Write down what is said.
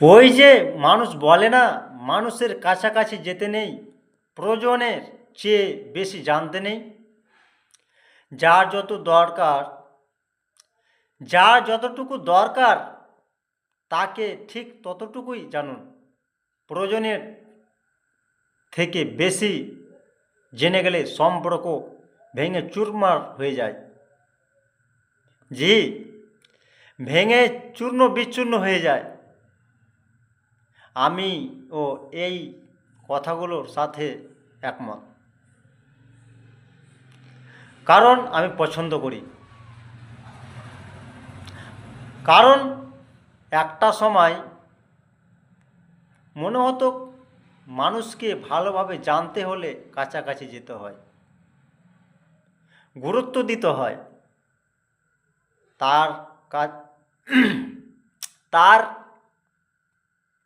ওই যে মানুষ বলে না, মানুষের কাছাকাছি যেতে নেই, প্রয়োজনের চেয়ে বেশি জানতে নেই। যার যত দরকার, যার যতটুকু দরকার তাকে ঠিক ততটুকুই জানুন। প্রয়োজনের থেকে বেশি জেনে গেলে সম্পর্ক ভেঙে চুরমার হয়ে যায়। জি, ভেঙে চূর্ণ বিচূর্ণ হয়ে যায়। আমি ও এই কথাগুলোর সাথে একমত, কারণ আমি পছন্দ করি। কারণ একটা সময় মনে হতো মানুষকে ভালোভাবে জানতে হলে কাছাকাছি যেতে হয়, গুরুত্ব দিতে হয়, তার কাজ তার